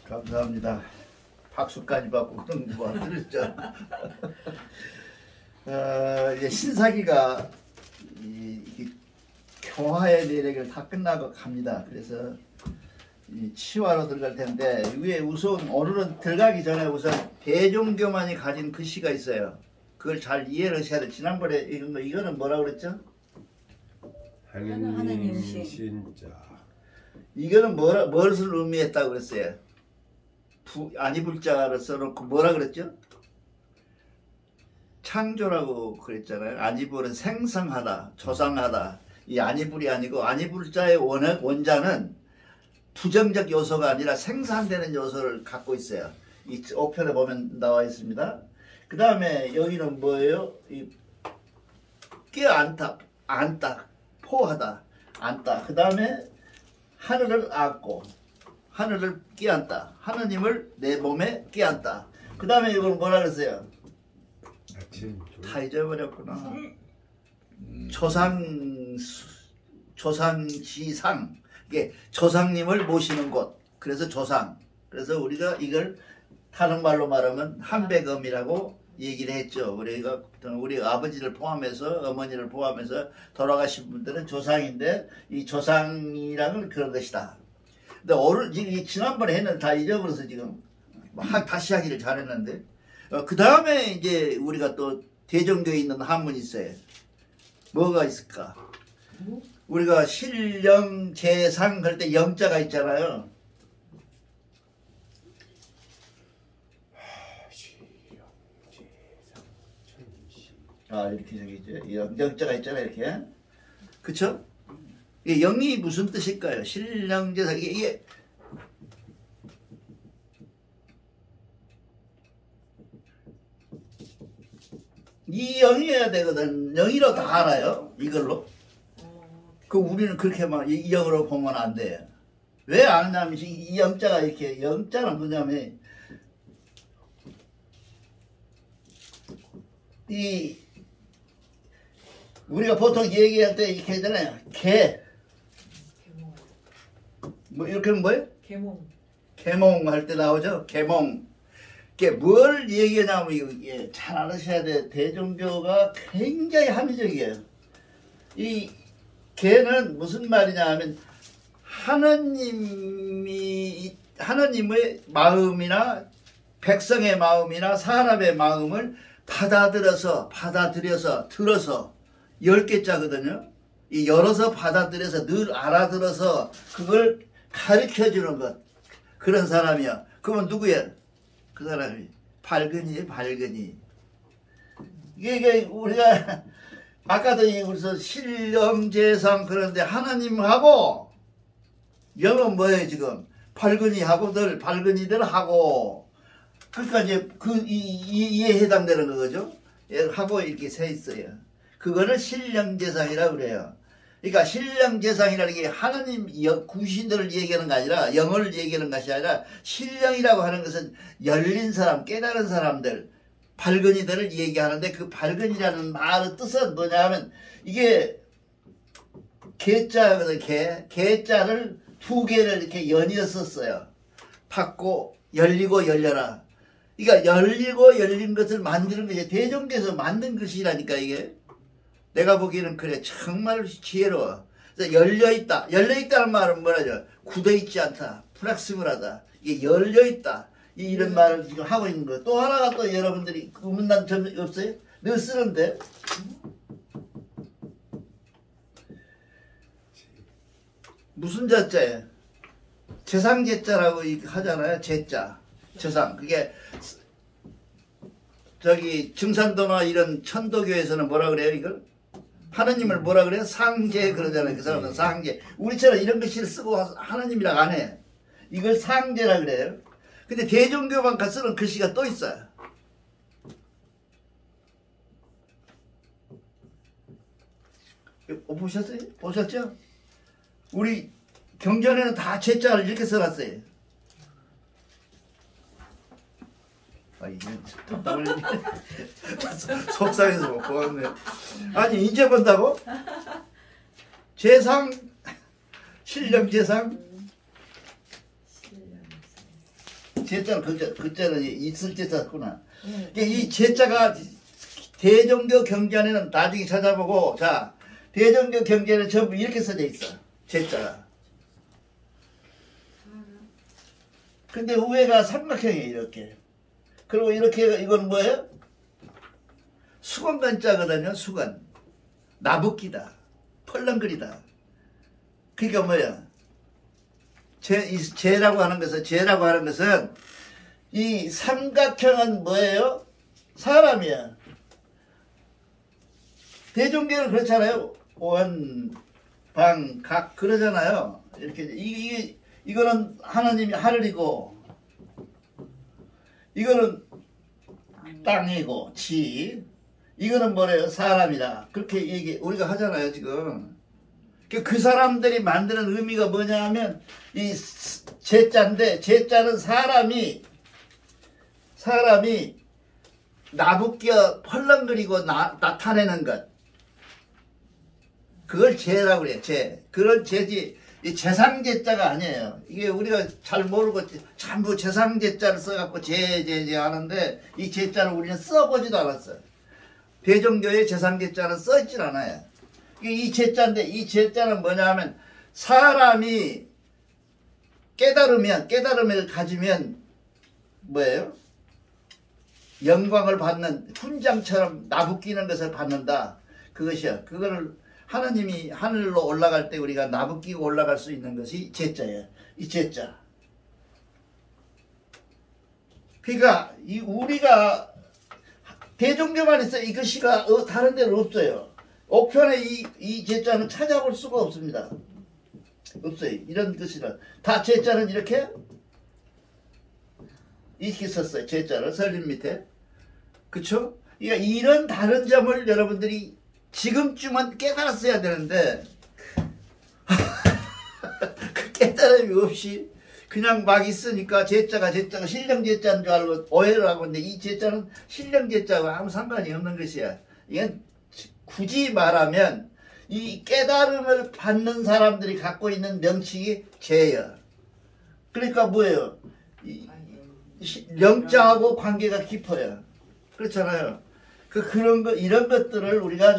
감사합니다. 박수까지 받고 그런 거 들었죠. 이제 신사기가 이 교화의 내력을 다 끝나고 갑니다. 그래서 이 치화로 들어갈 텐데 위에 우선 오늘은 들어가기 전에 우선 대종교만이 가진 글씨가 있어요. 그걸 잘 이해를 하셔야 돼요. 지난번에 이거는 뭐라고 그랬죠? 하느님 신자. 이거는 무엇을 의미했다고 그랬어요? 아니불자를 써놓고 뭐라 그랬죠? 창조라고 그랬잖아요. 아니불은 생성하다, 조상하다. 이 아니불이 아니고 아니불자의 원자는 부정적 요소가 아니라 생산되는 요소를 갖고 있어요. 이 5편에 보면 나와 있습니다. 그 다음에 여기는 뭐예요? 껴안다, 안다, 포하다, 안다. 그 다음에 하늘을 안고, 하늘을 끼안다. 하느님을 내 몸에 끼안다. 그 다음에 이건 뭐라 그랬어요? 다 잊어버렸구나. 조상지상. 이게 조상님을 모시는 곳. 그래서 조상. 그래서 우리가 이걸 다른 말로 말하면 한백음이라고 얘기를 했죠. 우리가 우리 아버지를 포함해서 어머니를 포함해서 돌아가신 분들은 조상인데 이 조상이라는 그런 것이다. 근데 오늘 지난번에 했는데 다 잊어버려서 지금 다시 하기를 잘했는데 그 다음에 이제 우리가 또 대종교에 있는 한문이 있어요. 뭐가 있을까? 우리가 신령제상 그럴 때 영자가 있잖아요. 이렇게 저기죠. 영자가 있잖아요. 이렇게. 그쵸? 이게 영이 무슨 뜻일까요? 신령제상 이게 이 영이어야 되거든. 영이로 다 알아요. 이걸로. 그 우리는 그렇게 막 이 영으로 보면 안 돼. 왜 아느냐면 이 영자가 이렇게 영자는 뭐냐면 이 우리가 보통 얘기할 때 이렇게 하잖아요. 뭐 이렇게 하면 뭐예요? 계몽 할 때 나오죠. 계몽. 이게 뭘 얘기하냐면 이게 잘 알으셔야 돼. 대종교가 굉장히 합리적이에요. 이 개는 무슨 말이냐 하면 하느님의 마음이나 백성의 마음이나 사람의 마음을 받아들여서 들어서 10개자거든요. 이 열어서 받아들여서 늘 알아들어서 그걸 가르쳐주는 것. 그런 사람이야. 그러면 누구야? 그 사람이 발근이에요. 발근이. 이게 우리가 아까도 그래서 신령제상 그런데 하나님하고 영은 뭐예요 지금? 발근이하고 늘 발근이들 하고 그러니까 이제 이에 해당되는 거죠. 하고 이렇게 세 있어요. 그거를 신령제상이라고 그래요. 그러니까 신령제상이라는 게 하나님 구신들을 얘기하는 게 아니라 영을 얘기하는 것이 아니라 신령이라고 하는 것은 열린 사람, 깨달은 사람들, 발근이들을 얘기하는데 그 발근이라는 말의 뜻은 뭐냐 하면 이게 개자거든. 개자를 2개를 이렇게 연이었었어요. 닫고 열리고 열려라. 그러니까 열리고 열린 것을 만드는 것이 대종교에서 만든 것이라니까 이게. 내가 보기에는 그래 정말 지혜로워. 그래서 열려있다. 열려있다는 말은 뭐라죠? 굳어있지 않다. 플렉스블하다. 이게 열려있다. 이런 말을 지금 하고 있는 거예요. 또 하나가 또 여러분들이 의문단 점 없어요? 늘 쓰는데. 무슨 자자예요? 재상제자라고 하잖아요. 제자. 재상. 그게 저기 증산도나 이런 천도교에서는 뭐라 그래요 이걸? 하나님을 뭐라 그래요? 상제 그러잖아요. 그 사람은 상제. 우리처럼 이런 글씨를 쓰고 하나님이라고 안 해. 이걸 상제라 그래요. 근데 대종교만 쓰는 글씨가 또 있어요. 보셨어요? 보셨죠? 우리 경전에는 다 제자를 이렇게 써놨어요. 이게 답답을 속상해서 못 보았네. 아니 이제 본다고? 재상 신령재상 제자는 그자는 있을 제자구나. 이 제자가 대종교 경전에는 나중에 찾아보고, 자, 대종교 경전에는 전부 이렇게 써져 있어. 제자가. 근데 위에가 삼각형이에요, 이렇게. 그리고 이렇게, 이건 뭐예요? 수건간자거든요, 수건. 나붓기다. 펄렁거리다. 그러니까 뭐야? 제라고 하는 것은, 이 삼각형은 뭐예요? 사람이야. 대종교는 그렇잖아요. 원, 방, 각, 그러잖아요. 이렇게, 이거는 하나님이 하늘이고, 이거는 땅이고, 이거는 뭐래요? 사람이다. 그렇게 우리가 하잖아요, 지금. 그 사람들이 만드는 의미가 뭐냐 하면, 이 제자인데, 제자는 사람이 나붓겨 펄렁거리고 나타내는 것. 그걸 제라고 그래요, 제. 그런 제지, 이 재상제자가 아니에요. 이게 우리가 잘 모르고 전부 재상제자를 써갖고 제 하는데, 이 제자를 우리는 써보지도 않았어요. 대종교의 재상제자는 써있질 않아요. 이 제자인데, 이 제자는 뭐냐 하면, 사람이 깨달음을 가지면, 뭐예요? 영광을 받는, 훈장처럼 나붓기는 것을 받는다. 그것이야. 그거를 하나님이 하늘로 올라갈 때 우리가 나붓기고 올라갈 수 있는 것이 제자예요. 이 제자. 그러니까, 우리가, 대종교만 있어요. 이것이가 다른 데는 없어요. 옥편에 이 제자는 찾아볼 수가 없습니다. 없어요. 이런 것이라. 다 제자는 이렇게 썼어요. 제자를 설림 밑에. 그쵸? 그러니까 이런 다른 점을 여러분들이 지금쯤은 깨달았어야 되는데 그 깨달음이 없이 그냥 막 있으니까 제자가 신령제자인 줄 알고 오해를 하고 있는데, 이 제자는 신령제자와 아무 상관이 없는 것이야. 이건 굳이 말하면 이 깨달음을 받는 사람들이 갖고 있는 명칭이 제야. 그러니까 뭐예요? 영자하고 관계가 깊어요. 그렇잖아요. 그런 거, 이런 것들을 우리가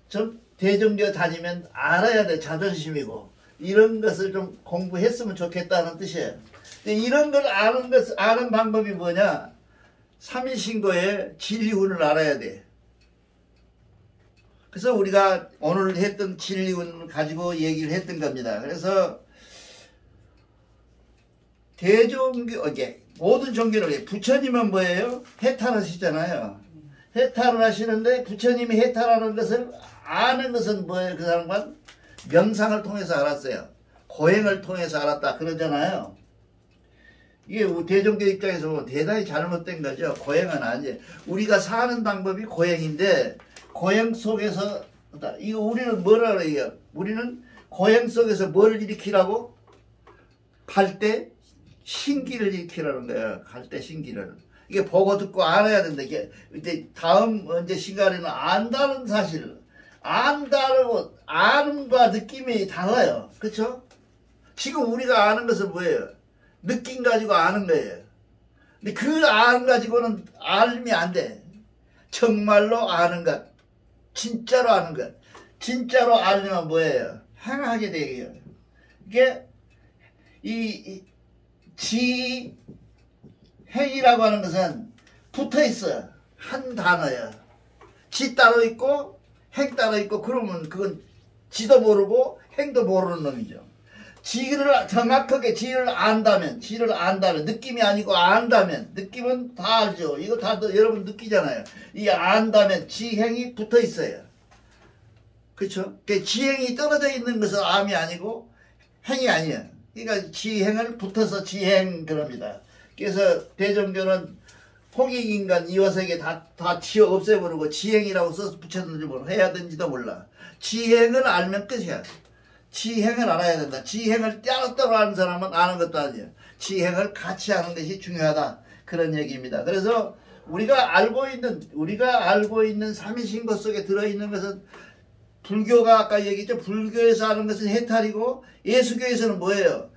좀 대종교 다니면 알아야 돼. 자존심이고. 이런 것을 좀 공부했으면 좋겠다는 뜻이에요. 이런 걸 아는 방법이 뭐냐? 삼위신고의 진리운을 알아야 돼. 그래서 우리가 오늘 했던 진리운을 가지고 얘기를 했던 겁니다. 그래서 대종교, 모든 종교를, 부처님은 뭐예요? 해탈하시잖아요. 해탈을 하시는데, 부처님이 해탈하는 것을 아는 것은 뭐예요? 그 사람은 명상을 통해서 알았어요. 고행을 통해서 알았다 그러잖아요. 이게 대종교 입장에서 보면 대단히 잘못된 거죠. 고행은 아니에요. 우리가 사는 방법이 고행인데, 고행 속에서, 이거 우리는 뭐라 그래요? 우리는 고행 속에서 뭘 일으키라고? 갈 때 신기를 일으키라는 거예요. 갈 때 신기를. 이게 보고 듣고 알아야 된다. 이게 다음 시간에는 안다는 사실. 안다고, 아는과 느낌이 달라요. 그쵸? 지금 우리가 아는 것은 뭐예요? 느낌 가지고 아는 거예요. 근데 그 아는 가지고는 알면 안 돼. 정말로 아는 것. 진짜로 아는 것. 진짜로 알려면 뭐예요? 행하게 되게요. 이게, 행이라고 하는 것은 붙어 있어요. 한 단어야. 지 따로 있고, 행 따로 있고, 그러면 그건 지도 모르고 행도 모르는 놈이죠. 정확하게 지를 안다면, 느낌이 아니고 안다면, 느낌은 다 알죠. 이거 다 여러분 느끼잖아요. 이 안다면 지행이 붙어 있어요. 그쵸? 지행이 떨어져 있는 것은 암이 아니고 행이 아니에요. 그러니까 지행을 붙어서 지행 그럽니다. 그래서 대종교는 홍익인간 이화세계 다 지어 없애버리고 지행이라고 써서 붙였는지 모르고 해야 되는지도 몰라. 지행을 알면 끝이야. 지행을 알아야 된다. 지행을 따로따로 아는 사람은 아는 것도 아니에요. 지행을 같이 하는 것이 중요하다. 그런 얘기입니다. 그래서 우리가 알고 있는 삼위신고 속에 들어있는 것은, 불교가 아까 얘기했죠. 불교에서 하는 것은 해탈이고, 예수교에서는 뭐예요?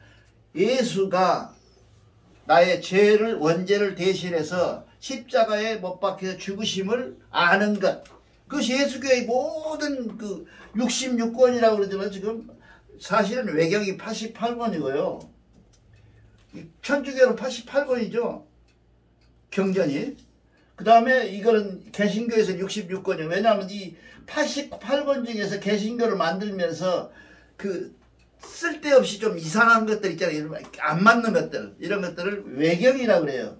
예수가 나의 죄를 원죄를 대신해서 십자가에 못 박혀 죽으심을 아는 것. 그것이 예수교의 모든 그 66권이라고 그러지만 지금 사실은 외경이 88권이고요. 천주교는 88권이죠. 경전이. 그 다음에 이거는 개신교에서 66권이에요. 왜냐하면 이 88권 중에서 개신교를 만들면서 그 쓸데없이 좀 이상한 것들 있잖아요. 안 맞는 것들. 이런 것들을 외경이라고 그래요.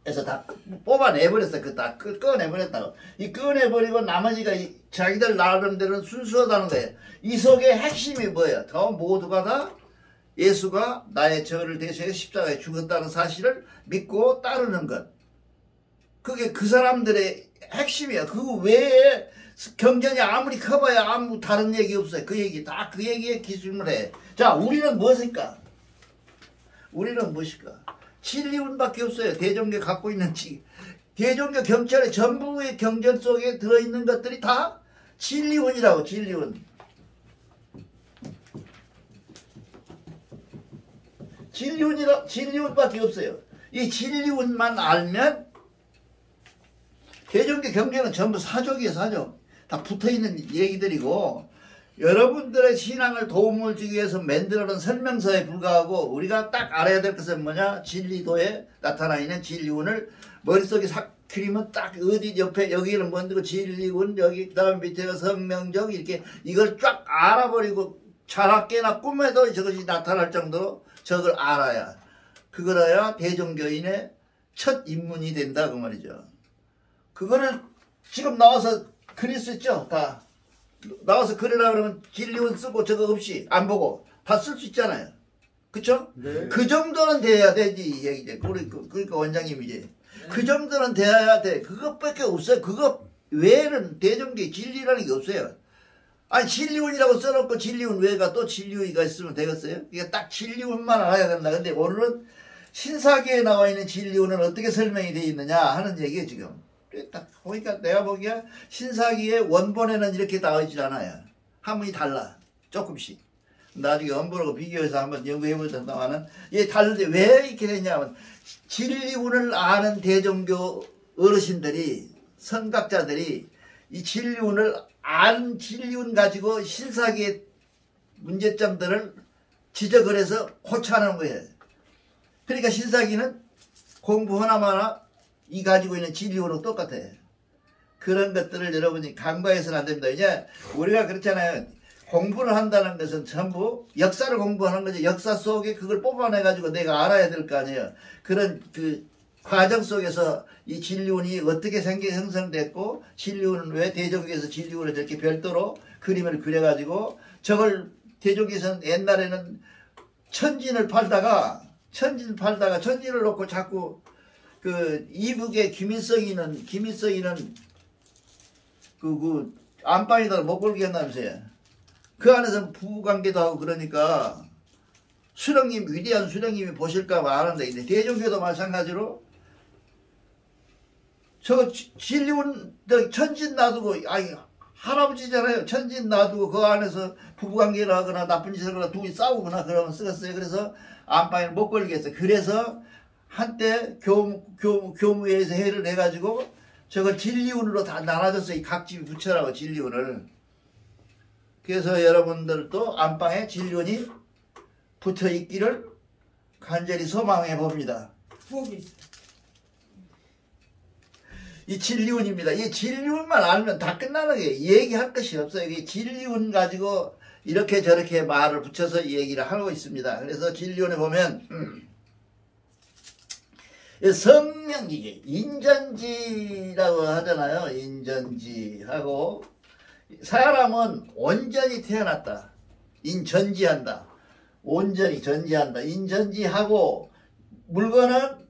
그래서 다 뽑아내버렸어요. 그 다 꺼내버렸다고. 이 꺼내버리고 나머지가 자기들 나름대로는 순수하다는 거예요. 이 속의 핵심이 뭐예요? 더 모두가 다 예수가 나의 죄를 대신해 십자가에 죽었다는 사실을 믿고 따르는 것. 그게 그 사람들의 핵심이야. 그 외에 경전이 아무리 커봐야 아무 다른 얘기 없어요. 그 얘기 다 그 얘기에 기준을 해. 자, 우리는 무엇일까? 우리는 무엇일까? 진리운밖에 없어요. 대종교 갖고 있는 대종교 경전의 전부의 경전 속에 들어있는 것들이 다 진리운이라고. 진리운. 진리운밖에 없어요. 이 진리운만 알면 대종교 경전은 전부 사족이에요. 사족. 다 붙어있는 얘기들이고 여러분들의 신앙을 도움을 주기 위해서 만들어놓은 설명서에 불과하고 우리가 딱 알아야 될 것은 뭐냐? 진리도에 나타나 있는 진리운을 머릿속에 싹 그리면 딱 어디 옆에 여기는 뭔데 진리운 여기 그다음 밑에가 성명적 이렇게 이걸 쫙 알아버리고 자라깨나 꿈에도 저것이 나타날 정도로 저걸 알아야 그거라야 대종교인의 첫 입문이 된다 그 말이죠. 그거를 지금 나와서 그릴 수 있죠. 다 나와서 그리라 그러면 진리운 쓰고 저거 없이 안 보고 다 쓸 수 있잖아요. 그쵸? 네. 그 정도는 돼야 되지 얘기죠. 그러니까 원장님이지. 네. 그 정도는 돼야 돼. 그것밖에 없어요. 그거 외에는 대종교의 진리라는 게 없어요. 아니 진리운이라고 써놓고 진리운 외가 또 진리운이가 있으면 되겠어요? 이게 딱 진리운만 알아야 된다. 근데 오늘은 신사기에 나와 있는 진리운은 어떻게 설명이 되어 있느냐 하는 얘기예요 지금. 딱 보니까 내가 보기에 신사기의 원본에는 이렇게 나와 있지 않아요. 한문이 달라. 조금씩. 나중에 원본하고 비교해서 한번 연구해 보자면 이게 다른데 왜 이렇게 되냐면 진리운을 아는 대종교 어르신들이 선각자들이 이 진리운을 아는 진리운 가지고 신사기의 문제점들을 지적을 해서 고쳐하는 거예요. 그러니까 신사기는 공부 하나마나 이 가지고 있는 진리운하고 똑같아요. 그런 것들을 여러분이 간과해서는 안 됩니다. 이제 우리가 그렇잖아요. 공부를 한다는 것은 전부 역사를 공부하는 거죠. 역사 속에 그걸 뽑아내가지고 내가 알아야 될 거 아니에요. 그런 그 과정 속에서 이 진리운이 어떻게 형성됐고 진리운은 왜 대종교에서 진리운을 저렇게 별도로 그림을 그려가지고 저걸 대종교에서는 옛날에는 천진을 팔다가 천진을 놓고 자꾸 그 이북의 김일성이는 그 안방에다가 못 걸게 한다면서요. 그 안에서 부부관계도 하고 그러니까 수령님 위대한 수령님이 보실까봐 하는데 대종교도 마찬가지로 저거 진리운 천진 놔두고 아니 할아버지잖아요. 천진 놔두고 그 안에서 부부관계를 하거나 나쁜 짓을 하거나 둘이 싸우거나 그러면 쓰겠어요. 그래서 안방에 못 걸게 했어요. 그래서 한때 교무회에서 회의를 해가지고 저걸 진리운으로 다 나눠줬어요. 각 집이 붙여라고 진리운을. 그래서 여러분들도 안방에 진리운이 붙어 있기를 간절히 소망해 봅니다. 이 진리운입니다. 이 진리운만 알면 다 끝나는 거예요. 얘기할 것이 없어요. 이 진리운 가지고 이렇게 저렇게 말을 붙여서 얘기를 하고 있습니다. 그래서 진리운에 보면 성명기계 인전지라고 하잖아요. 인전지하고 사람은 온전히 태어났다. 인전지한다. 온전히 전지한다. 인전지하고 물건은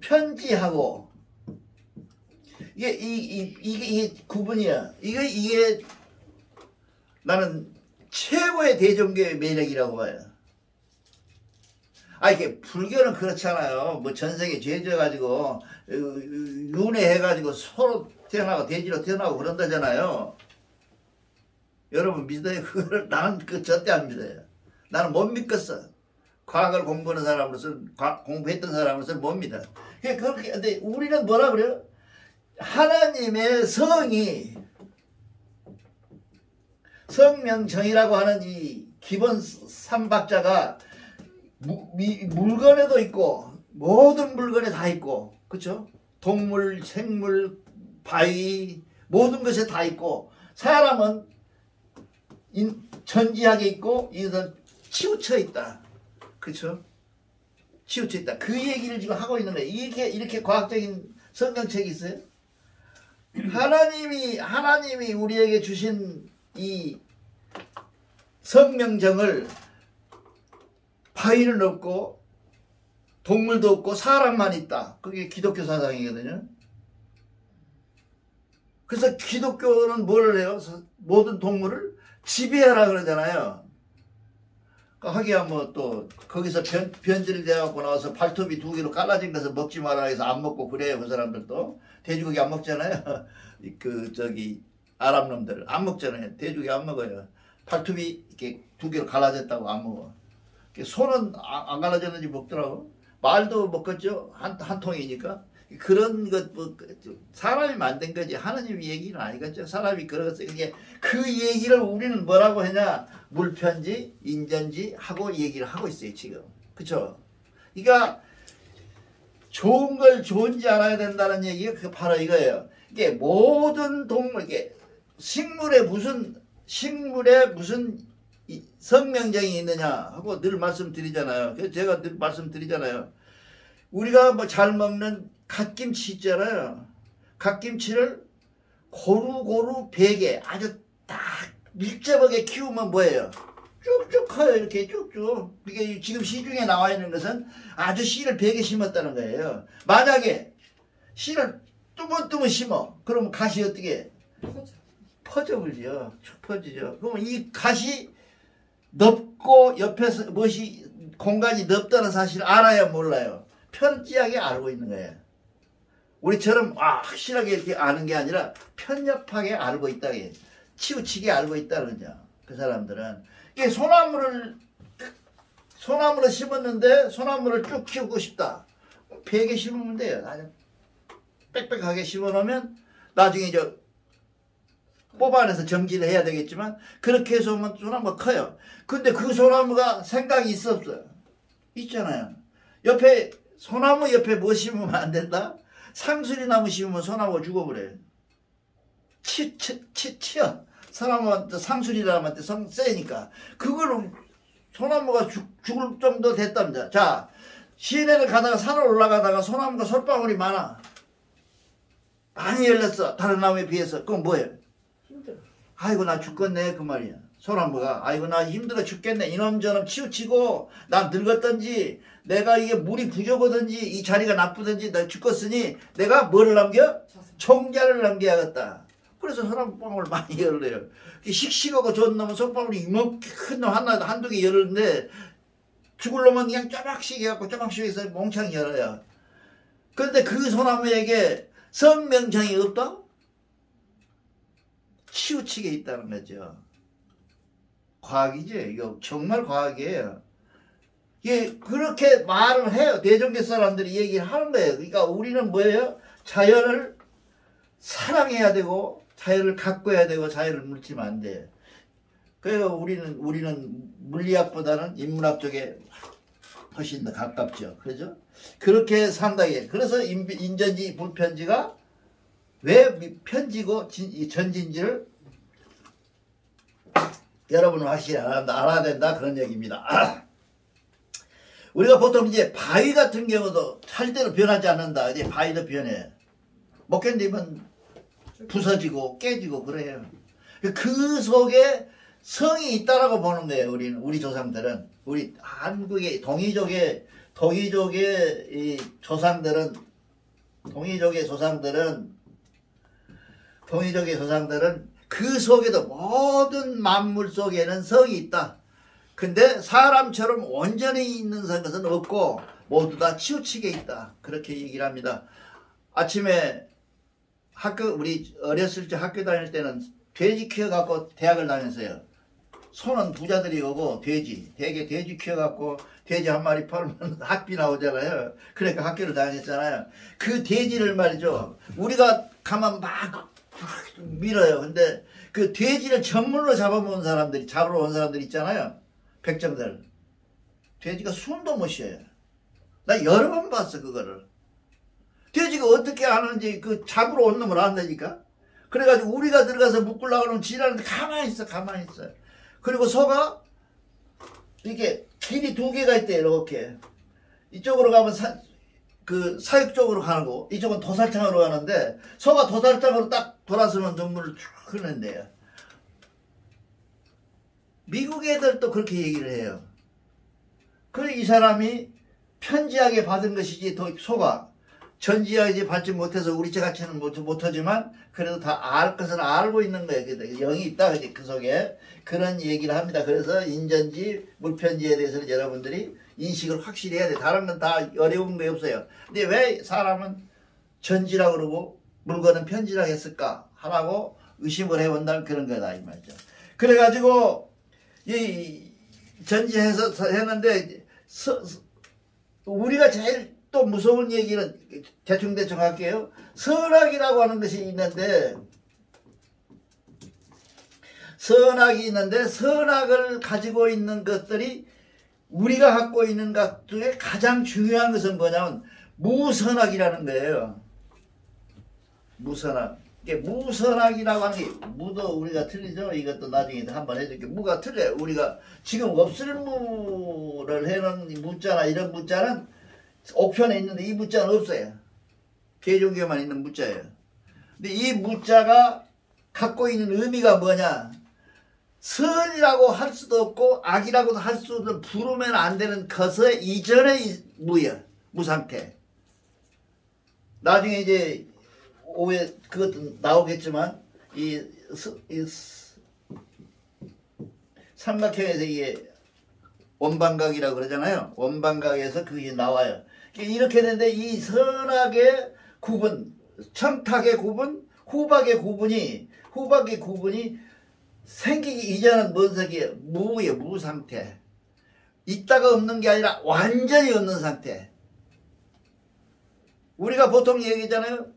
편지하고 이게 구분이야. 이게 나는 최고의 대종교의 매력이라고 봐요. 이게 불교는 그렇잖아요. 뭐 전세계 죄져가지고 윤회해가지고 소로 태어나고 돼지로 태어나고 그런다잖아요. 여러분 믿어요? 그거를 나는 절대 안 믿어요. 나는 못 믿겠어. 과학을 공부하는 사람으로서는, 공부했던 사람으로서는 뭡니다. 그렇게, 근데 우리는 뭐라 그래요? 하나님의 성이, 성명정이라고 하는 이 기본 삼박자가 물건에도 있고, 모든 물건에 다 있고, 그쵸? 동물, 생물, 바위, 모든 것에 다 있고, 사람은 전지하게 있고, 이것은 치우쳐 있다. 그쵸? 치우쳐 있다. 그 얘기를 지금 하고 있는 거예요. 이렇게 과학적인 성경책이 있어요? 하나님이 우리에게 주신 이 성명정을 바위는 없고, 동물도 없고, 사람만 있다. 그게 기독교 사상이거든요. 그래서 기독교는 뭘 해요? 모든 동물을 지배하라 그러잖아요. 하기야 뭐 또 거기서 변질이 돼갖고 나와서 발톱이 2개로 갈라진 것을 먹지 마라 해서 안 먹고 그래요. 그 사람들도 돼지고기 안 먹잖아요. 그 저기 아랍 놈들 안 먹잖아요. 돼지고기 안 먹어요. 발톱이 이렇게 2개로 갈라졌다고 안 먹어. 소는 안 갈라졌는지 먹더라고. 말도 먹겠죠. 한 통이니까. 그런 것, 뭐, 사람이 만든 거지. 하나님 얘기는 아니겠죠. 사람이 그러겠어요. 그 얘기를 우리는 뭐라고 하냐. 물편지, 인전지 하고 얘기를 하고 있어요, 지금. 그쵸? 그러니까, 좋은 걸 좋은지 알아야 된다는 얘기가 바로 이거예요. 이게 모든 동물, 이게 식물에 무슨 성명정이 있느냐 하고 늘 말씀드리잖아요. 그래서 제가 늘 말씀드리잖아요. 우리가 뭐 잘 먹는 갓김치 있잖아요. 갓김치를 고루고루 베게 아주 딱 밀접하게 키우면 뭐예요? 쭉쭉 커요. 이렇게 쭉쭉. 이게 지금 시중에 나와 있는 것은 아주 씨를 베게 심었다는 거예요. 만약에 씨를 뚜문뚜문 심어. 그러면 갓이 어떻게 퍼져버리죠. 쭉 퍼지죠. 그러면 이 갓이 넓고 옆에서 무엇이 공간이 넓다는 사실을 알아야 몰라요. 편지하게 알고 있는 거예요. 우리처럼 확실하게 이렇게 아는 게 아니라 편협하게 알고 있다. 치우치게 알고 있다는 거죠. 그 사람들은. 이게 소나무를 심었는데 소나무를 쭉 키우고 싶다. 100개 심으면 돼요. 아주 빽빽하게 심어놓으면 나중에 뽑아내서 정지를 해야 되겠지만 그렇게 해서 오면 소나무가 커요. 근데 그 소나무가 생각이 있어 없어요? 있잖아요. 소나무 옆에 뭐 심으면 안 된다? 상수리나무 심으면 소나무가 죽어버려요. 치어. 소나무한테 상수리나무한테 세니까. 그거는 소나무가 죽을 정도 됐답니다. 자, 시내를 가다가 산을 올라가다가 소나무가 솔방울이 많아. 많이 열렸어. 다른 나무에 비해서. 그건 뭐예요? 힘들어. 아이고 나 죽겠네 그 말이야. 소나무가 아이고 나 힘들어 죽겠네. 이놈저놈 치우치고 난 늙었던지 내가 이게 물이 부족하든지 이 자리가 나쁘든지 나 죽겠으니 내가 뭐를 남겨? 총자를 남겨야겠다. 그래서 소나무방울 많이 열려요. 씩씩하고 좋은 놈은 소방울이 이만큼 큰 놈 한두 개 열었는데 죽을 놈은 그냥 쪼박씩 해갖고 쪼박씩 해서 몽창 열어요. 그런데 그 소나무에게 성명정이 없다? 치우치게 있다는 거죠. 과학이죠. 이거 정말 과학이에요. 예, 그렇게 말을 해요. 대종교 사람들이 얘기를 하는 거예요. 그러니까 우리는 뭐예요? 자연을 사랑해야 되고, 자연을 가꿔야 되고, 자연을 물치면 안 돼요. 그래서 우리는 물리학보다는 인문학 쪽에 훨씬 더 가깝죠. 그렇죠? 그렇게 산다게. 그래서 인전지, 불편지가 왜 편지고 전지인지를 여러분은 확실히 알아야 된다. 그런 얘기입니다. 우리가 보통 이제 바위 같은 경우도 절대로 변하지 않는다. 이제 바위도 변해. 못 견디면 부서지고 깨지고 그래요. 그 속에 성이 있다라고 보는 거예요. 우리 조상들은. 우리 한국의 동이족의 이 조상들은 그 속에도 모든 만물 속에는 성이 있다. 근데 사람처럼 온전히 있는 것은 없고 모두 다 치우치게 있다. 그렇게 얘기를 합니다. 아침에 우리 어렸을 때 학교 다닐 때는 돼지 키워갖고 대학을 다녔어요. 소는 부자들이 오고 돼지 키워갖고 돼지 한 마리 팔면 학비 나오잖아요. 그러니까 학교를 다녔잖아요. 그 돼지를 말이죠. 우리가 가만 막 밀어요. 근데 그 돼지를 전문으로 잡아먹은 사람들이, 잡으러 온 사람들 있잖아요. 백정들. 돼지가 숨도 못 쉬어요. 나 여러 번 봤어, 그거를. 돼지가 어떻게 하는지 그 잡으러 온 놈을 안다니까? 그래가지고 우리가 들어가서 묶으려고 하면 지랄하는데 가만히 있어, 가만히 있어. 그리고 소가 이게 길이 두 개가 있대, 이렇게. 이쪽으로 가면 그 사육 쪽으로 가는 거, 이쪽은 도살장으로 가는데, 소가 도살장으로 딱 돌아서면 눈물을 쭉 흘린대요. 미국 애들도 그렇게 얘기를 해요. 그래, 이 사람이 편지하게 받은 것이지, 소가 전지하게 받지 못해서 우리 같이는 못하지만, 그래도 다 알 것은 알고 있는 거예요. 영이 있다, 그 속에. 그런 얘기를 합니다. 그래서 인전지, 물편지에 대해서는 여러분들이 인식을 확실히 해야 돼. 다른 건 다 어려운 게 없어요. 근데 왜 사람은 전지라고 그러고 물건은 편지라고 했을까? 하라고 의심을 해본다는 그런 거다, 이 말이죠. 그래가지고, 이 전지해서 했는데, 우리가 제일 또 무서운 얘기는 대충 할게요. 선악이라고 하는 것이 있는데, 선악이 있는데, 선악을 가지고 있는 것들이 우리가 갖고 있는 것 중에 가장 중요한 것은 뭐냐면 무선악이라는 거예요. 무선악. 이게 무선악이라고 하는 게, 무도 우리가 틀리죠? 이것도 나중에 한번 해줄게. 무가 틀려요. 우리가 지금 없을 무를 해놓은 무자나 이런 무자는 옥편에 있는데 이 무자는 없어요. 개종교만 있는 무자예요. 근데 이 무자가 갖고 있는 의미가 뭐냐? 선이라고 할 수도 없고 악이라고도 할 수도 없는, 부르면 안 되는 것의 이전의 무야. 무상태. 나중에 이제 오해 그것도 나오겠지만 이 삼각형에서 이게 원방각이라고 그러잖아요. 원방각에서 그게 나와요. 이렇게 되는데 이 선악의 구분, 청탁의 구분, 후박의 구분이 생기기 이전은 뭔 색이에요? 무예요. 무 상태. 있다가 없는 게 아니라 완전히 없는 상태. 우리가 보통 얘기잖아요.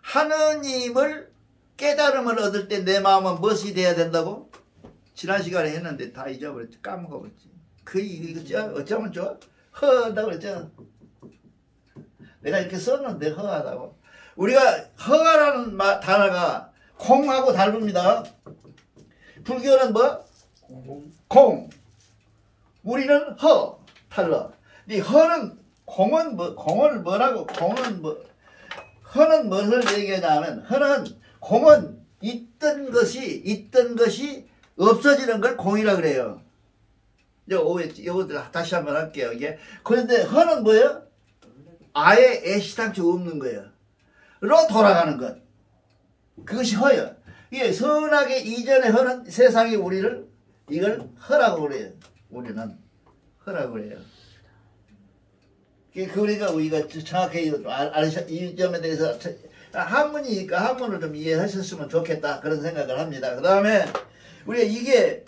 하느님을 깨달음을 얻을 때 내 마음은 무엇이 돼야 된다고? 지난 시간에 했는데 다 잊어버렸지. 까먹어버렸지. 이거 어쩌면 좋아? 허하다고 그랬잖아. 내가 이렇게 썼는데 허하다고. 우리가 허하라는 단어가 콩하고 다릅니다. 불교는 뭐? 공. 우리는 허. 달라. 이 허는, 공은 뭐, 공을 뭐라고? 공은 뭐, 허는 무엇을 얘기하냐면, 공은 있던 것이 없어지는 걸 공이라 그래요. 이거 다시 한번 할게요. 이게. 그런데 허는 뭐예요? 아예 애시당초 없는 거예요. 로 돌아가는 것. 그것이 허예요. 이게 선악의 이전의 허는 세상이 이걸 허라고 그래요. 우리는 허라고 그래요. 그러니까 우리가 정확히 이 점에 대해서 한문이니까 한문을 좀 이해하셨으면 좋겠다 그런 생각을 합니다. 그 다음에 우리가 이게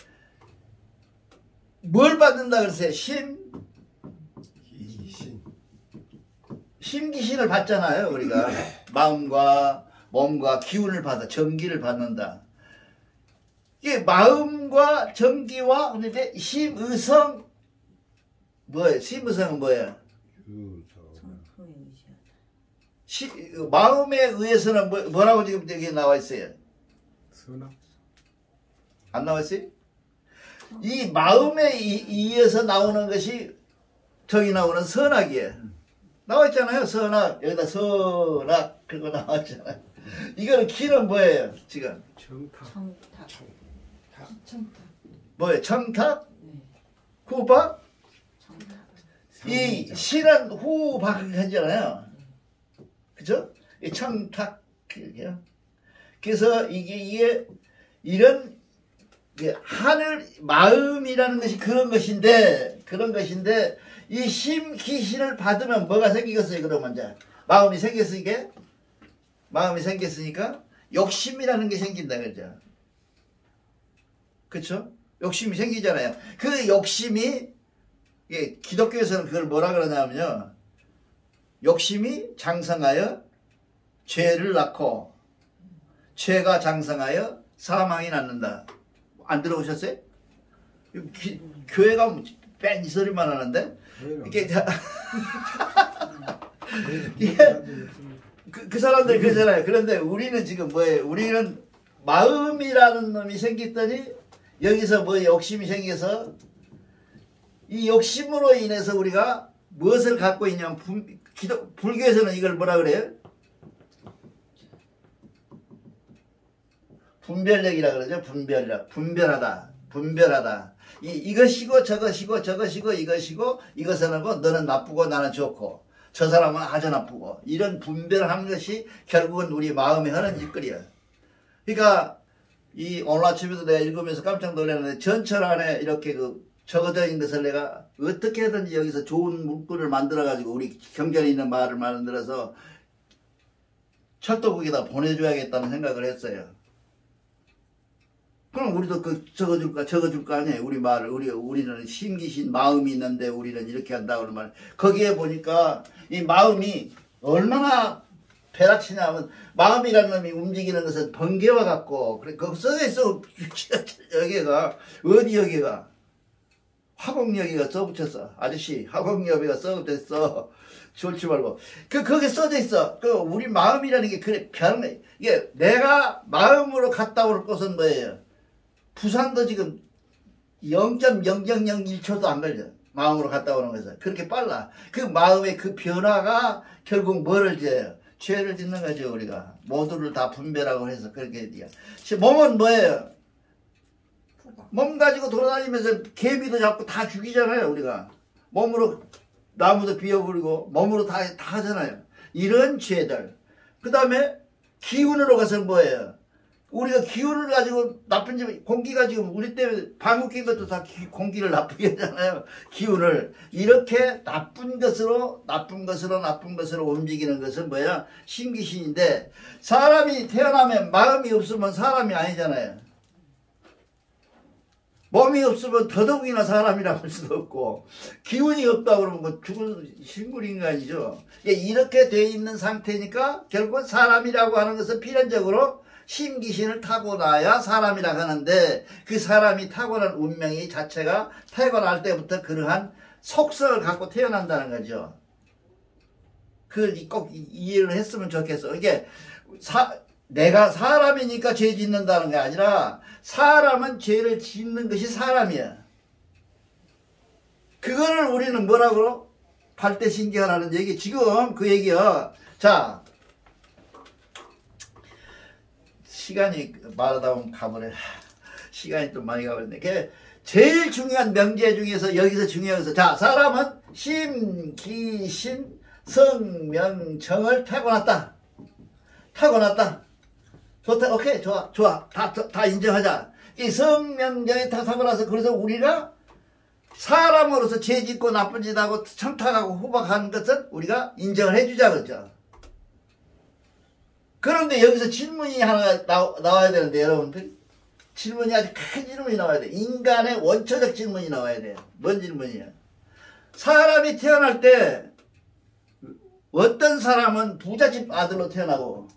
뭘 받는다 그랬어요? 심기신을 받잖아요. 우리가 마음과 몸과 기운을 받아, 정기를 받는다. 이게 마음과 정기와 근데 심의성 뭐예요? 심의성은 뭐예요? 마음에 의해서는 뭐라고 지금 여기 나와 있어요? 선악. 안 나와 있어요? 이 마음에 의해서 나오는 것이 저기 나오는 선악이에요. 나와 있잖아요. 선악. 여기다 선악 그거 나와 있잖아요. 이거는 기는 뭐예요? 지금? 청탁. 뭐예요? 청탁? 네. 후박? 청탁. 이 시는 후박하잖아요. 그죠? 이 청탁. 그래서 이게 이런 하늘 마음이라는 것이 그런 것인데 이 심기신을 받으면 뭐가 생기겠어요? 그러면 이제 마음이 생겼으니까 욕심이라는 게 생긴다 그러죠. 그렇죠? 욕심이 생기잖아요. 그 욕심이 예, 기독교에서는 그걸 뭐라 그러냐면요. 욕심이 장성하여 죄를 낳고 죄가 장성하여 사망이 낳는다. 안 들어오셨어요? 교회가 뺀 이 소리만 하는데 이게 그 사람들이 그러잖아요. 그런데 우리는 지금 뭐예요? 우리는 마음이라는 놈이 생겼더니 여기서 뭐 욕심이 생겨서 이 욕심으로 인해서 우리가 무엇을 갖고 있냐면 불교에서는 이걸 뭐라 그래요? 분별력이라 그러죠. 분별하다. 이것이고 저것이고 이것이고 이것은 하고 너는 나쁘고 나는 좋고 저 사람은 아주 나쁘고 이런 분별하는 것이 결국은 우리 마음에 하는 짓거리야. 그러니까 이 오늘 아침에도 내가 읽으면서 깜짝 놀랐는데 전철 안에 이렇게 적어져 있는 것을 내가 어떻게든지 여기서 좋은 문구를 만들어 가지고 우리 경전에 있는 말을 만들어서 철도국에다 보내줘야겠다는 생각을 했어요. 그럼 우리도 적어줄 거 아니에요. 우리 말을. 우리는 심기신 마음이 있는데 우리는 이렇게 한다 그러면 거기에 보니까 이 마음이 얼마나 벼락치냐면 마음이라는 놈이 움직이는 것은 번개와 같고 그래 거기 써있어. 여기가 어디 여기가 화공여기가 써붙였어. 아저씨 화공여기가 써붙였어. 좋지 말고 거기 써져 있어. 우리 마음이라는 게 그래 변해. 이게 내가 마음으로 갔다 올 곳은 뭐예요? 부산도 지금 0.0001초도 안 걸려. 마음으로 갔다 오는 거죠. 그렇게 빨라. 그 마음의 그 변화가 결국 뭐를 지어요? 죄를 짓는 거죠. 우리가 모두를 다 분별하고 해서 그렇게 해야 돼요. 몸은 뭐예요? 몸 가지고 돌아다니면서 개미도 잡고 다 죽이잖아요. 우리가 몸으로 나무도 비워버리고 몸으로 다 하잖아요. 이런 죄들. 그 다음에 기운으로 가서 뭐예요? 우리가 기운을 가지고 나쁜 점, 공기가 지금 우리 때문에 방귀 낀 것도 다 공기를 나쁘게 하잖아요. 기운을. 이렇게 나쁜 것으로 움직이는 것은 뭐야? 신기신인데, 사람이 태어나면 마음이 없으면 사람이 아니잖아요. 몸이 없으면 더더욱이나 사람이라고 할 수도 없고, 기운이 없다 그러면 그 죽은 식물인간이죠. 이렇게 돼 있는 상태니까 결국은 사람이라고 하는 것은 필연적으로 심기신을 타고나야 사람이라고 하는데 그 사람이 타고난 운명이 자체가 태어날 때부터 그러한 속성을 갖고 태어난다는 거죠. 꼭 이해를 했으면 좋겠어. 이게 내가 사람이니까 죄 짓는다는 게 아니라 사람은 죄를 짓는 것이 사람이야. 그거를 우리는 뭐라고? 발대신경하라는 얘기. 지금 그 얘기야. 자, 시간이 말하다 보면 가버려. 시간이 또 많이 가버렸네. 제일 중요한 명제 중에서 여기서 중요한 것은 자, 사람은 심, 기, 신, 성, 명, 정을 타고났다. 좋다. 오케이. 좋아. 다 인정하자. 이 성, 명, 정이 다 타고나서 그래서 우리가 사람으로서 죄 짓고 나쁜 짓 하고 청탁하고 후박하는 것은 우리가 인정을 해주자 그랬죠. 그런데 여기서 질문이 하나 나와야 되는데 여러분들 질문이 아주 큰 질문이 나와야 돼. 인간의 원초적 질문이 나와야 돼요. 뭔 질문이야? 사람이 태어날 때 어떤 사람은 부잣집 아들로 태어나고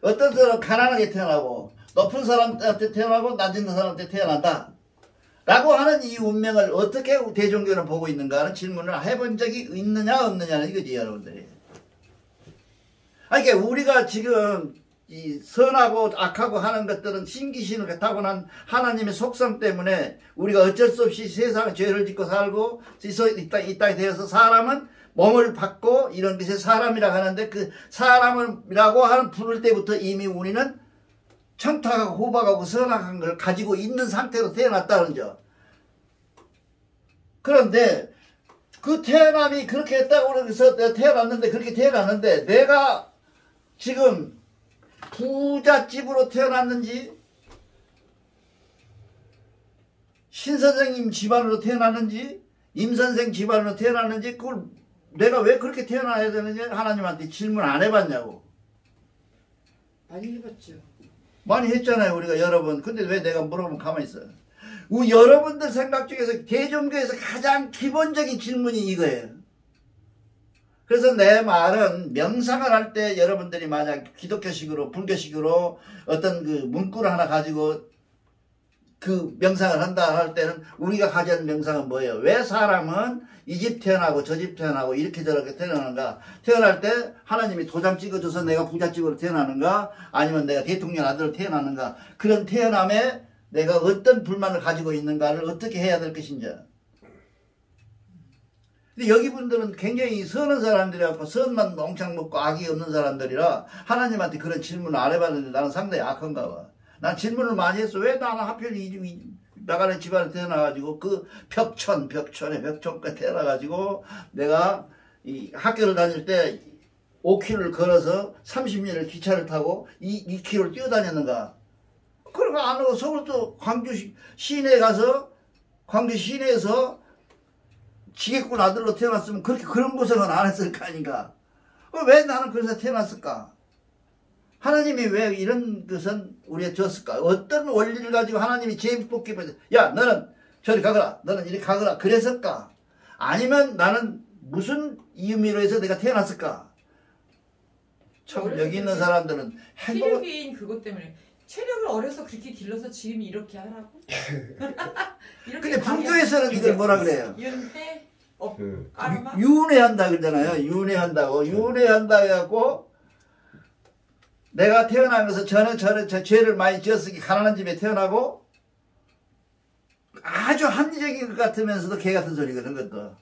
어떤 사람은 가난하게 태어나고 높은 사람한테 태어나고 낮은 사람한테 태어난다 라고 하는 이 운명을 어떻게 대종교는 보고 있는가 하는 질문을 해본 적이 있느냐 없느냐는 이거지 여러분들이. 그러니까 우리가 지금 이 선하고 악하고 하는 것들은 신기신을 타고난 하나님의 속성 때문에 우리가 어쩔 수 없이 세상에 죄를 짓고 살고 이 땅에 되어서 사람은 몸을 받고 이런 것이 사람이라고 하는데 그 사람이라고 하는 부를 때부터 이미 우리는 청탁하고 호박하고 선악한 걸 가지고 있는 상태로 태어났다는 점. 그런데 그 태어남이 그렇게 했다고 그래서 내가 그렇게 태어났는데 내가 지금 부잣집으로 태어났는지 신선생님 집안으로 태어났는지 임선생 집안으로 태어났는지 그걸 내가 왜 그렇게 태어나야 되는지 하나님한테 질문 안 해봤냐고. 많이 해봤죠. 많이 했잖아요 우리가 여러 번. 근데 왜 내가 물어보면 가만히 있어. 여러분들 생각 중에서 대종교에서 가장 기본적인 질문이 이거예요. 그래서 내 말은 명상을 할 때 여러분들이 만약 기독교식으로 불교식으로 어떤 그 문구를 하나 가지고 그 명상을 한다 할 때는 우리가 가지는 명상은 뭐예요? 왜 사람은 이 집 태어나고 저 집 태어나고 이렇게 저렇게 태어나는가? 태어날 때 하나님이 도장 찍어줘서 내가 부잣집으로 태어나는가? 아니면 내가 대통령 아들로 태어나는가? 그런 태어남에 내가 어떤 불만을 가지고 있는가를 어떻게 해야 될 것인지. 근데 여기 분들은 굉장히 선한 사람들이라고 선만 농창 먹고 악이 없는 사람들이라 하나님한테 그런 질문을 안 해봤는데 나는 상당히 악한가 봐. 난 질문을 많이 했어. 왜 나는 하필 나가는 집안에 태어나가지고 그 벽천에 벽천까지 태어나가지고 내가 이 학교를 다닐 때 5km를 걸어서 30년을 기차를 타고 2km를 뛰어다녔는가. 그런 거 안 하고 서울도 광주 시내에 가서 광주 시내에서 지게꾼 아들로 태어났으면 그렇게 그런 고생은 안 했을 거 아닌가. 왜 나는 그래서 태어났을까? 하나님이 왜 이런 것은 우리에게 줬을까? 어떤 원리를 가지고 하나님이 제비뽑기 야 너는 저리 가거라 너는 이리 가거라 그랬을까? 아니면 나는 무슨 의미로 해서 내가 태어났을까? 참 여기 있는 사람들은 체력인 그것 때문에 체력을 어려서 그렇게 길러서 지금 이렇게 하라고? 이렇게 근데 불교에서는 이걸 뭐라 그래요? 윤회? 윤회한다 그러잖아요. 윤회한다고. 윤회한다 해갖고 내가 태어나면서 저는 저 죄를 많이 지었으니 가난한 집에 태어나고 아주 합리적인 것 같으면서도 개 같은 소리거든 그것도.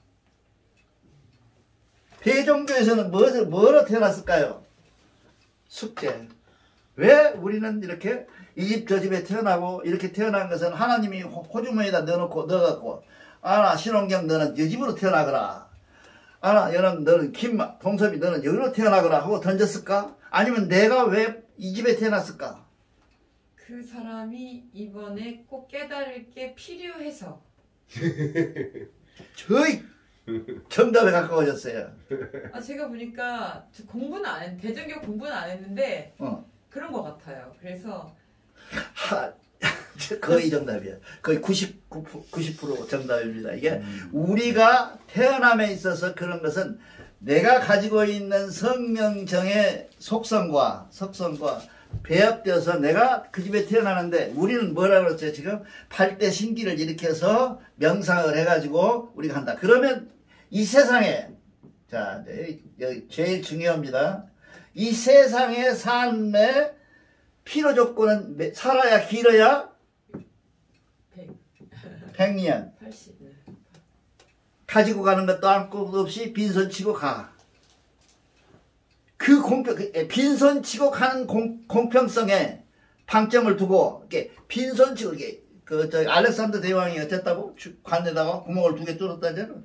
대종교에서는 뭐로 태어났을까요? 숙제. 왜 우리는 이렇게 이 집 저 집에 태어나고 이렇게 태어난 것은 하나님이 호주머니에다 넣어갖고 아나 신혼경 너는 이 집으로 태어나거라. 아나 너는 동섭이 너는 여기로 태어나거라 하고 던졌을까? 아니면 내가 왜 이 집에 태어났을까? 그 사람이 이번에 꼭 깨달을 게 필요해서 저희 정답에 가까워졌어요. 제가 보니까 대전교 공부는 안 했는데 그런 것 같아요. 그래서 거의 정답이야. 거의 90% 정답입니다. 이게 우리가 태어남에 있어서 그런 것은 내가 가지고 있는 성명정의 속성과 배합되어서 내가 그 집에 태어나는데 우리는 뭐라고 그랬어요? 지금 8대 신기를 일으켜서 명상을 해가지고 우리가 한다. 그러면 이 세상에 자 여기 제일 중요합니다. 이 세상의 삶의 필요 조건은 살아야 길어야 100년 80. 가지고 가는 것도 아무것도 없이 빈손치고 가. 빈손치고 가는 공평성에 방점을 두고 이렇게 빈손치고 이게 알렉산더 대왕이 어쨌다고 관에다가 구멍을 2개 뚫었다잖아.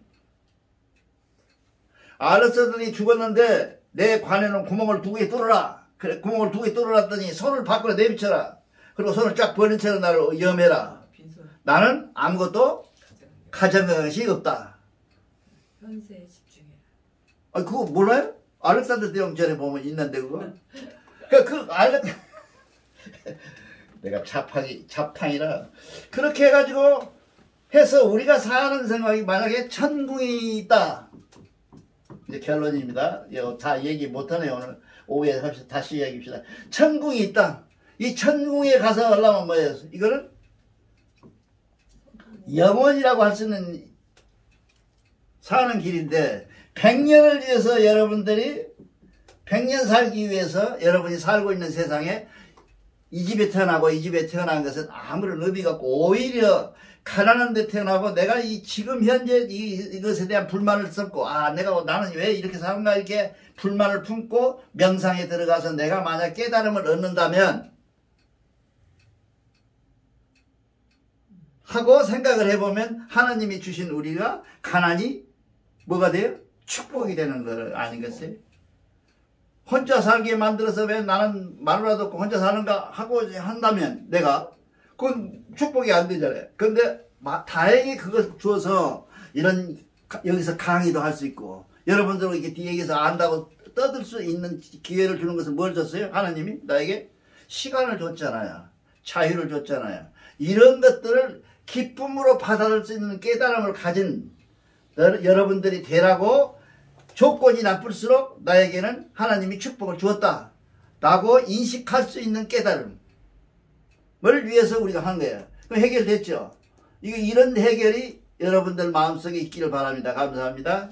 알렉산더이 죽었는데 내 관에는 구멍을 2개 뚫어라. 그래 구멍을 2개 뚫어놨더니 손을 밖으로 내비쳐라. 그리고 손을 쫙 벌린 채로 나를 염해라. 나는 아무것도 가져간 것이 없다. 현세에 집중해라. 그거 몰라요? 알렉산더 대왕 전에 보면 있는데 그거. 내가 잡탕이라 그렇게 해가지고 해서 우리가 사는 생각이 만약에 천궁이 있다. 이제 결론입니다. 다 얘기 못하네요. 오늘 오후에 다시 얘기합시다. 천궁이 있다. 이 천궁에 가서 하려면 뭐예요? 이거는 영원이라고 할 수 있는 사는 길인데 100년을 위해서 여러분들이 100년 살기 위해서 여러분이 살고 있는 세상에 이 집에 태어나고 이 집에 태어난 것은 아무런 의미가 없고 오히려 가난한 데 태어나고 내가 지금 현재 이것에 대한 불만을 섞고 나는 왜 이렇게 사는가 이렇게 불만을 품고 명상에 들어가서 내가 만약 깨달음을 얻는다면 하고 생각을 해보면 하나님이 주신 우리가 가난이 뭐가 돼요? 축복이 되는 걸 아니겠어요? 혼자 살게 만들어서 왜 나는 마누라도 없고 혼자 사는가 하고 한다면 내가 그건 축복이 안 되잖아요. 근데 다행히 그걸 주어서 여기서 강의도 할 수 있고 여러분들 이렇게 뒤에서 안다고 떠들 수 있는 기회를 주는 것은 뭘 줬어요? 하나님이 나에게 시간을 줬잖아요. 자유를 줬잖아요. 이런 것들을 기쁨으로 받아들일 수 있는 깨달음을 가진 여러분들이 되라고 조건이 나쁠수록 나에게는 하나님이 축복을 주었다 라고 인식할 수 있는 깨달음을 위해서 우리가 한 거예요. 그럼 해결됐죠. 이런 해결이 여러분들 마음속에 있기를 바랍니다. 감사합니다.